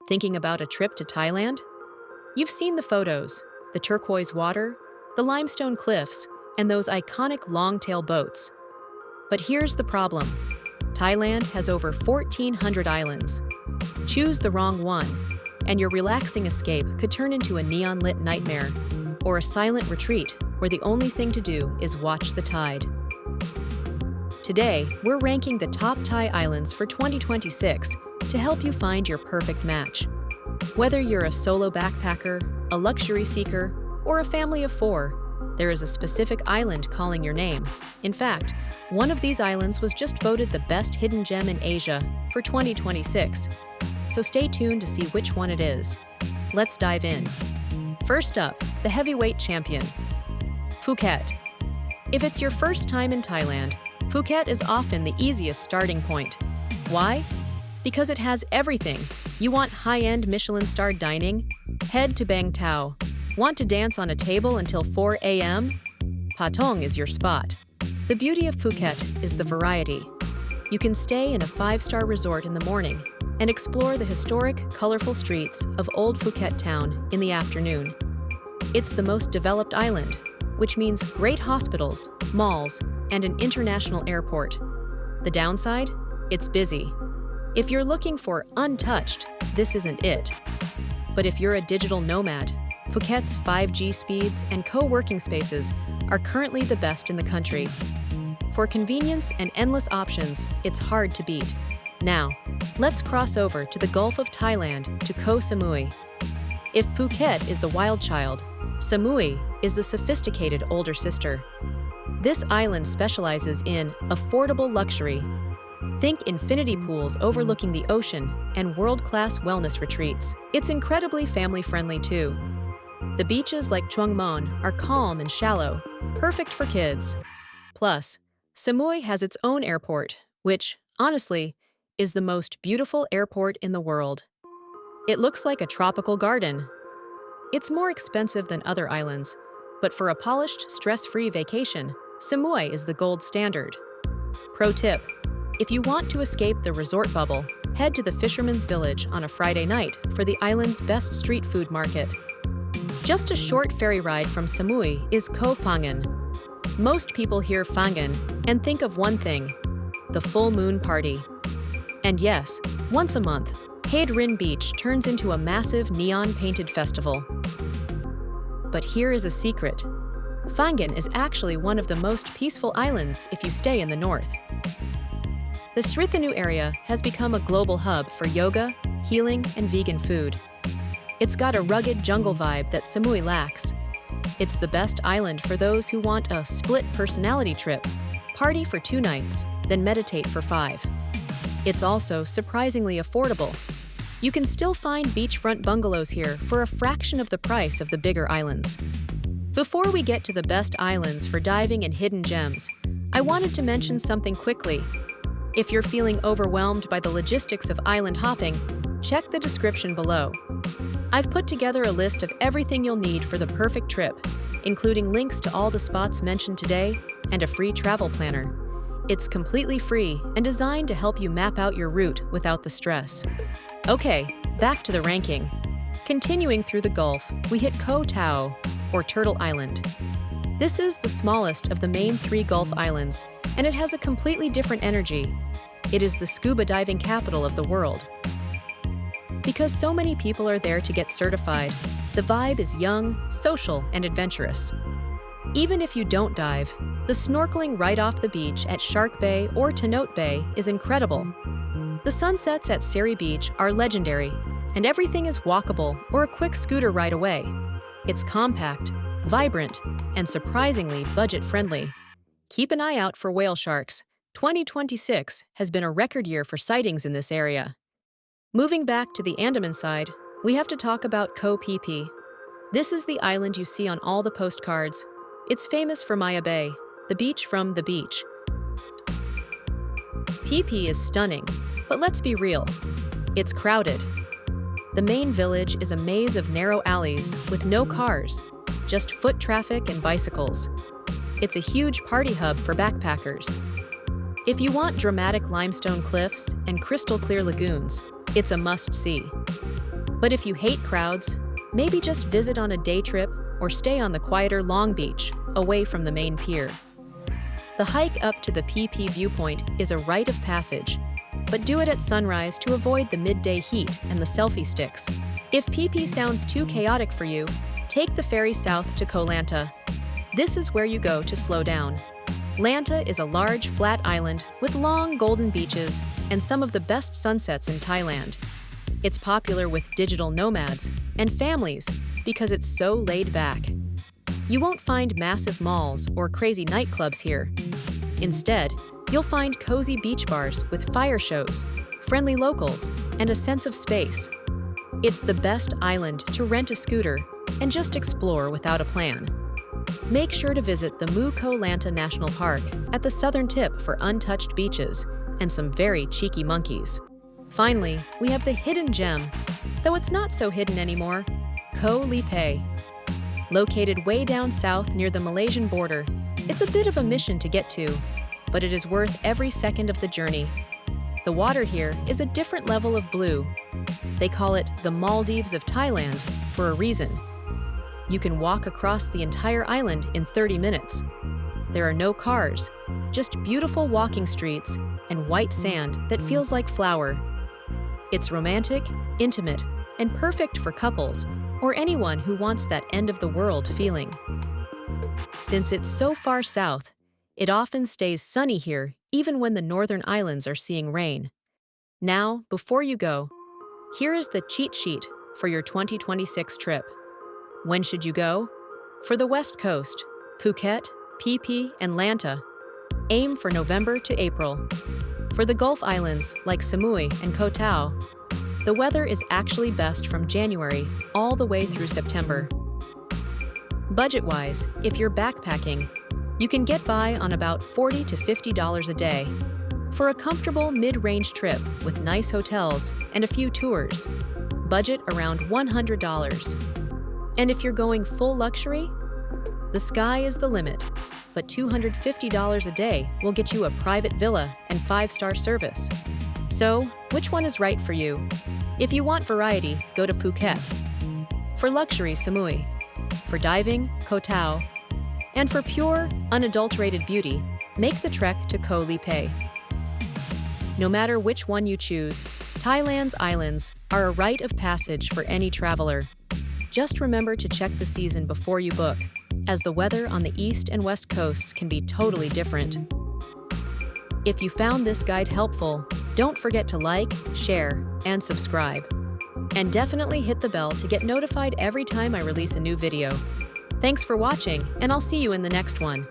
Thinking about a trip to Thailand? You've seen the photos, the turquoise water, the limestone cliffs, and those iconic long-tail boats. But here's the problem. Thailand has over 1,400 islands. Choose the wrong one, and your relaxing escape could turn into a neon-lit nightmare or a silent retreat where the only thing to do is watch the tide. Today, we're ranking the top Thai islands for 2026 to help you find your perfect match. Whether you're a solo backpacker, a luxury seeker, or a family of four, there is a specific island calling your name. In fact, one of these islands was just voted the best hidden gem in Asia for 2026. So stay tuned to see which one it is. Let's dive in. First up, the heavyweight champion, Phuket. If it's your first time in Thailand, Phuket is often the easiest starting point. Why? Because it has everything. You want high-end Michelin-starred dining? Head to Koh Tao. Want to dance on a table until 4 a.m.? Patong is your spot. The beauty of Phuket is the variety. You can stay in a 5-star resort in the morning and explore the historic, colorful streets of Old Phuket Town in the afternoon. It's the most developed island, which means great hospitals, malls, and an international airport. The downside? It's busy. If you're looking for untouched, this isn't it. But if you're a digital nomad, Phuket's 5G speeds and co-working spaces are currently the best in the country. For convenience and endless options, it's hard to beat. Now, let's cross over to the Gulf of Thailand to Koh Samui. If Phuket is the wild child, Samui is the sophisticated older sister. This island specializes in affordable luxury. Think infinity pools overlooking the ocean and world-class wellness retreats. It's incredibly family-friendly too. The beaches like Chuang Mon are calm and shallow, perfect for kids. Plus, Samui has its own airport, which, honestly, is the most beautiful airport in the world. It looks like a tropical garden. It's more expensive than other islands, but for a polished, stress-free vacation, Samui is the gold standard. Pro tip: if you want to escape the resort bubble, head to the Fisherman's Village on a Friday night for the island's best street food market. Just a short ferry ride from Samui is Koh Phangan. Most people hear Phangan and think of one thing: the full moon party. And yes, once a month, Haed Rin Beach turns into a massive neon-painted festival. But here is a secret. Phangan is actually one of the most peaceful islands if you stay in the north. The Srithanu area has become a global hub for yoga, healing, and vegan food. It's got a rugged jungle vibe that Samui lacks. It's the best island for those who want a split personality trip, party for 2 nights, then meditate for 5. It's also surprisingly affordable. You can still find beachfront bungalows here for a fraction of the price of the bigger islands. Before we get to the best islands for diving and hidden gems, I wanted to mention something quickly. If you're feeling overwhelmed by the logistics of island hopping, check the description below. I've put together a list of everything you'll need for the perfect trip, including links to all the spots mentioned today and a free travel planner. It's completely free and designed to help you map out your route without the stress. Okay, back to the ranking. Continuing through the Gulf, we hit Koh Tao, or Turtle Island. This is the smallest of the main 3 Gulf islands, and it has a completely different energy. It is the scuba diving capital of the world. Because so many people are there to get certified, the vibe is young, social, and adventurous. Even if you don't dive, the snorkeling right off the beach at Shark Bay or Tanote Bay is incredible. The sunsets at Seri Beach are legendary, and everything is walkable or a quick scooter ride away. It's compact, vibrant, and surprisingly budget-friendly. Keep an eye out for whale sharks. 2026 has been a record year for sightings in this area. Moving back to the Andaman side, we have to talk about Koh Phi Phi. This is the island you see on all the postcards. It's famous for Maya Bay, the beach from the beach. Phi Phi is stunning, but let's be real. It's crowded. The main village is a maze of narrow alleys with no cars, just foot traffic and bicycles. It's a huge party hub for backpackers. If you want dramatic limestone cliffs and crystal clear lagoons, it's a must-see. But if you hate crowds, maybe just visit on a day trip or stay on the quieter Long Beach, away from the main pier. The hike up to the Phi Phi viewpoint is a rite of passage, but do it at sunrise to avoid the midday heat and the selfie sticks. If Phi Phi sounds too chaotic for you, take the ferry south to Koh Lanta. This is where you go to slow down. Lanta is a large, flat island with long, golden beaches and some of the best sunsets in Thailand. It's popular with digital nomads and families because it's so laid back. You won't find massive malls or crazy nightclubs here. Instead, you'll find cozy beach bars with fire shows, friendly locals, and a sense of space. It's the best island to rent a scooter and just explore without a plan. Make sure to visit the Koh Lanta National Park at the southern tip for untouched beaches and some very cheeky monkeys. Finally, we have the hidden gem, though it's not so hidden anymore, Koh Lipe. Located way down south near the Malaysian border, it's a bit of a mission to get to, but it is worth every second of the journey. The water here is a different level of blue. They call it the Maldives of Thailand for a reason. You can walk across the entire island in 30 minutes. There are no cars, just beautiful walking streets and white sand that feels like flour. It's romantic, intimate, and perfect for couples or anyone who wants that end-of-the-world feeling. Since it's so far south, it often stays sunny here even when the northern islands are seeing rain. Now, before you go, here is the cheat sheet for your 2026 trip. When should you go? For the West Coast, Phuket, Phi Phi, and Lanta, aim for November to April. For the Gulf Islands, like Samui and Koh Tao, the weather is actually best from January all the way through September. Budget-wise, if you're backpacking, you can get by on about $40 to $50 a day. For a comfortable mid-range trip with nice hotels and a few tours, budget around $100. And if you're going full luxury, the sky is the limit, but $250 a day will get you a private villa and 5-star service. So, which one is right for you? If you want variety, go to Phuket. For luxury, Samui. For diving, Koh Tao. And for pure, unadulterated beauty, make the trek to Koh Lipe. No matter which one you choose, Thailand's islands are a rite of passage for any traveler. Just remember to check the season before you book, as the weather on the east and west coasts can be totally different. If you found this guide helpful, don't forget to like, share, and subscribe. And definitely hit the bell to get notified every time I release a new video. Thanks for watching, and I'll see you in the next one.